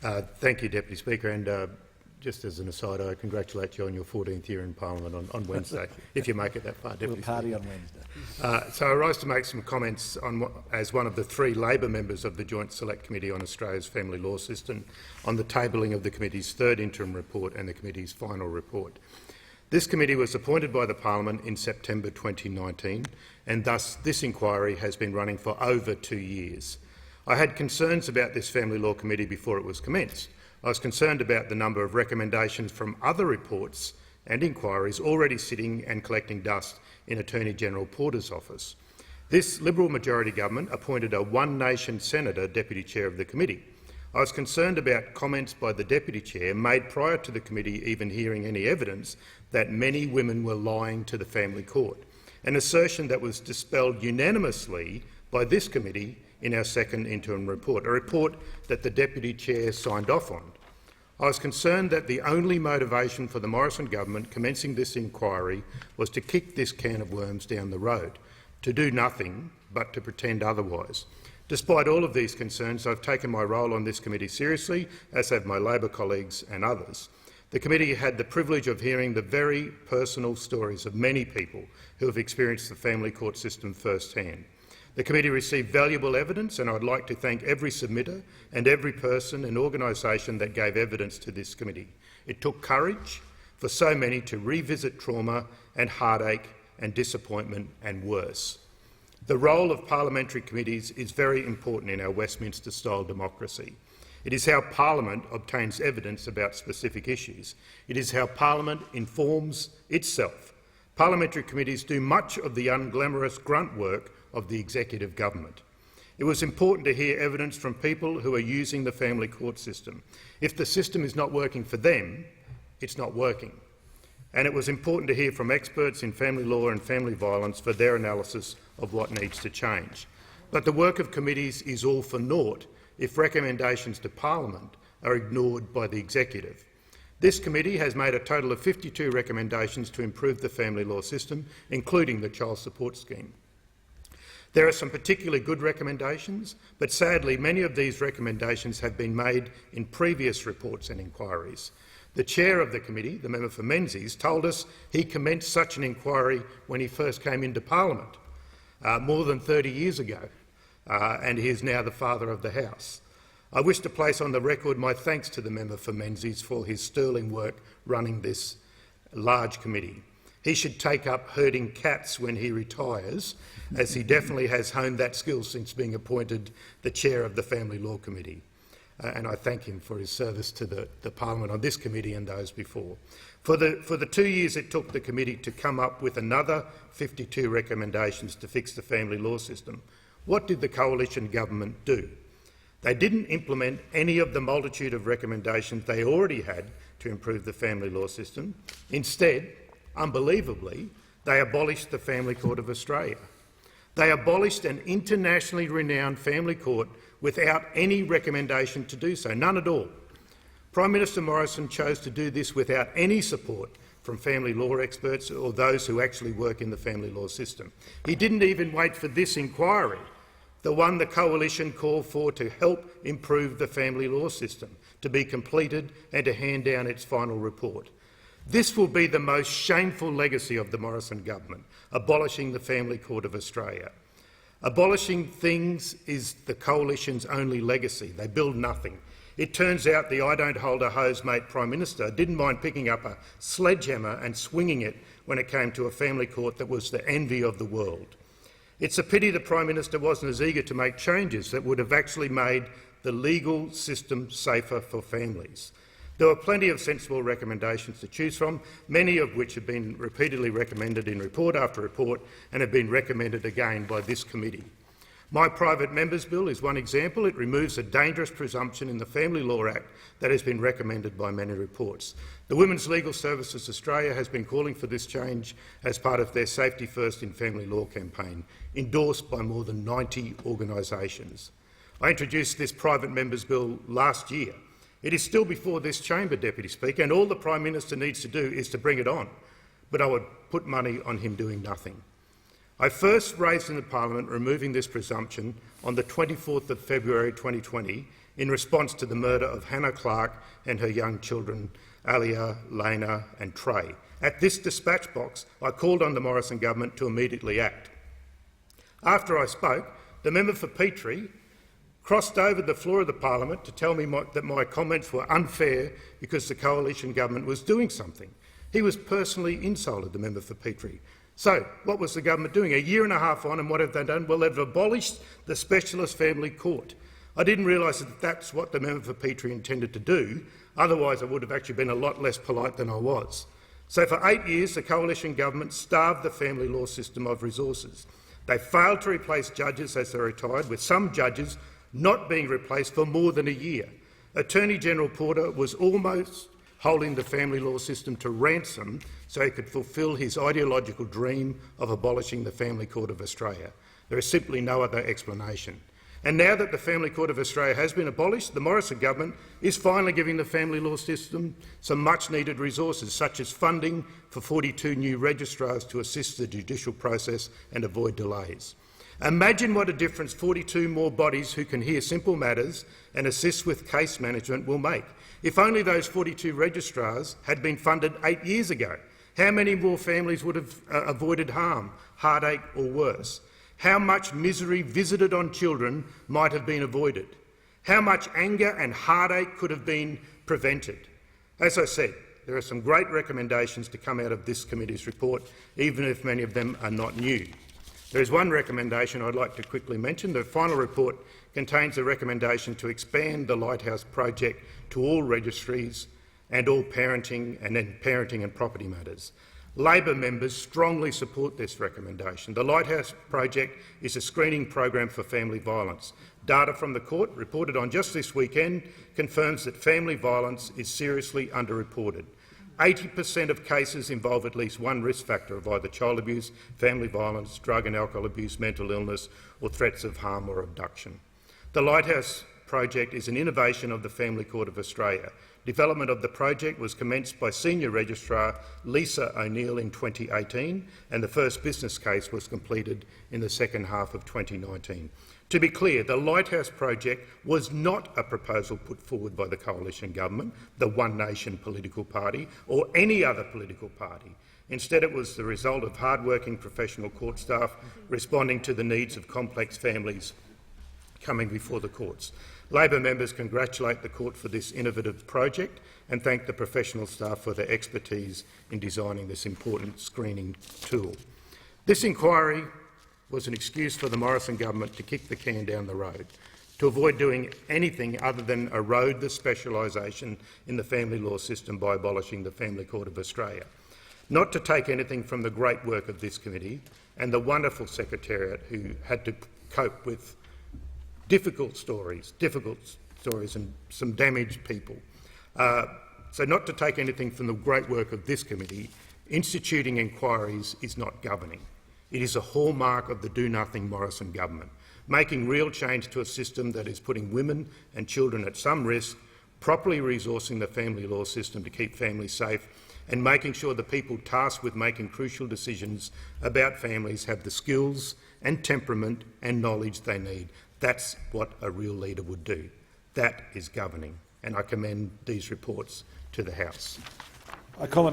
Thank you, Deputy Speaker. And just as an aside, I congratulate you on your 14th year in Parliament on Wednesday, if you make it that far, Deputy Speaker. We'll party Speaker. on Wednesday. So I rise to make some comments as one of the 3 Labor members of the Joint Select Committee on Australia's Family Law System on the tabling of the committee's 3rd interim report and the committee's final report. This committee was appointed by the Parliament in September 2019, and thus this inquiry has been running for over 2 years. I had concerns about this Family Law Committee before it was commenced. I was concerned about the number of recommendations from other reports and inquiries already sitting and collecting dust in Attorney-General Porter's office. This Liberal majority government appointed a one-nation senator deputy chair of the committee. I was concerned about comments by the deputy chair made prior to the committee even hearing any evidence that many women were lying to the family court, an assertion that was dispelled unanimously by this committee in our 2nd interim report, a report that the deputy chair signed off on. I was concerned that the only motivation for the Morrison government commencing this inquiry was to kick this can of worms down the road, to do nothing but to pretend otherwise. Despite all of these concerns, I've taken my role on this committee seriously, as have my Labor colleagues and others. The committee had the privilege of hearing the very personal stories of many people who have experienced the family court system firsthand. The committee received valuable evidence, and I'd like to thank every submitter and every person and organisation that gave evidence to this committee. It took courage for so many to revisit trauma and heartache and disappointment and worse. The role of parliamentary committees is very important in our Westminster-style democracy. It is how Parliament obtains evidence about specific issues. It is how Parliament informs itself. Parliamentary committees do much of the unglamorous grunt work of the executive government. It was important to hear evidence from people who are using the family court system. If the system is not working for them, it's not working. And it was important to hear from experts in family law and family violence for their analysis of what needs to change. But the work of committees is all for naught if recommendations to Parliament are ignored by the executive. This committee has made a total of 52 recommendations to improve the family law system, including the child support scheme. There are some particularly good recommendations, but sadly many of these recommendations have been made in previous reports and inquiries. The chair of the committee, the member for Menzies, told us he commenced such an inquiry when he first came into Parliament, more than 30 years ago, and he is now the father of the House. I wish to place on the record my thanks to the member for Menzies for his sterling work running this large committee. He should take up herding cats when he retires, as he definitely has honed that skill since being appointed the chair of the Family Law Committee. And I thank him for his service to the Parliament on this committee and those before. For the 2 years it took the committee to come up with another 52 recommendations to fix the family law system, what did the coalition government do? They didn't implement any of the multitude of recommendations they already had to improve the family law system. Instead, unbelievably, they abolished the Family Court of Australia. They abolished an internationally renowned family court without any recommendation to do so, none at all. Prime Minister Morrison chose to do this without any support from family law experts or those who actually work in the family law system. He didn't even wait for this inquiry, the one the coalition called for to help improve the family law system, to be completed and to hand down its final report. This will be the most shameful legacy of the Morrison government, abolishing the Family Court of Australia. Abolishing things is the coalition's only legacy. They build nothing. It turns out the I don't hold a hose mate Prime Minister didn't mind picking up a sledgehammer and swinging it when it came to a family court that was the envy of the world. It's a pity the Prime Minister wasn't as eager to make changes that would have actually made the legal system safer for families. There were plenty of sensible recommendations to choose from, many of which have been repeatedly recommended in report after report and have been recommended again by this committee. My private member's bill is one example. It removes a dangerous presumption in the Family Law Act that has been recommended by many reports. The Women's Legal Services Australia has been calling for this change as part of their Safety First in Family Law campaign, endorsed by more than 90 organisations. I introduced this private member's bill last year. It is still before this chamber, Deputy Speaker, and all the Prime Minister needs to do is to bring it on. But I would put money on him doing nothing. I first raised in the Parliament removing this presumption on the 24th of February 2020 in response to the murder of Hannah Clark and her young children, Alia, Lena and Trey. At this dispatch box, I called on the Morrison government to immediately act. After I spoke, the member for Petrie crossed over the floor of the parliament to tell me that my comments were unfair because the coalition government was doing something. He was personally insulted, the member for Petrie. So, what was the government doing? A year and a half on, and what have they done? Well, they've abolished the Specialist Family Court. I didn't realise that that's what the member for Petrie intended to do. Otherwise, I would have actually been a lot less polite than I was. So for 8 years, the coalition government starved the family law system of resources. They failed to replace judges as they retired, with some judges not being replaced for more than a year. Attorney General Porter was almost holding the family law system to ransom so he could fulfil his ideological dream of abolishing the Family Court of Australia. There is simply no other explanation. And now that the Family Court of Australia has been abolished, the Morrison government is finally giving the family law system some much-needed resources, such as funding for 42 new registrars to assist the judicial process and avoid delays. Imagine what a difference 42 more bodies who can hear simple matters and assist with case management will make. If only those 42 registrars had been funded 8 years ago, how many more families would have avoided harm, heartache or worse? How much misery visited on children might have been avoided? How much anger and heartache could have been prevented? As I said, there are some great recommendations to come out of this committee's report, even if many of them are not new. There is one recommendation I'd like to quickly mention. The final report contains a recommendation to expand the Lighthouse project to all registries and all parenting and property matters. Labor members strongly support this recommendation. The Lighthouse project is a screening program for family violence. Data from the court, reported on just this weekend, confirms that family violence is seriously underreported. 80% of cases involve at least one risk factor of either child abuse, family violence, drug and alcohol abuse, mental illness or threats of harm or abduction. The Lighthouse project is an innovation of the Family Court of Australia. Development of the project was commenced by Senior Registrar Lisa O'Neill in 2018, and the first business case was completed in the second half of 2019. To be clear, the Lighthouse project was not a proposal put forward by the coalition government, the One Nation political party, or any other political party. Instead, it was the result of hard-working professional court staff responding to the needs of complex families coming before the courts. Labor members congratulate the court for this innovative project and thank the professional staff for their expertise in designing this important screening tool. This inquiry was an excuse for the Morrison government to kick the can down the road, to avoid doing anything other than erode the specialisation in the family law system by abolishing the Family Court of Australia. Not to take anything from the great work of this committee and the wonderful secretariat who had to cope with difficult stories and some damaged people. So not to take anything from the great work of this committee, instituting inquiries is not governing. It is a hallmark of the do-nothing Morrison government, making real change to a system that is putting women and children at some risk, properly resourcing the family law system to keep families safe, and making sure the people tasked with making crucial decisions about families have the skills and temperament and knowledge they need. That's what a real leader would do. That is governing, and I commend these reports to the House.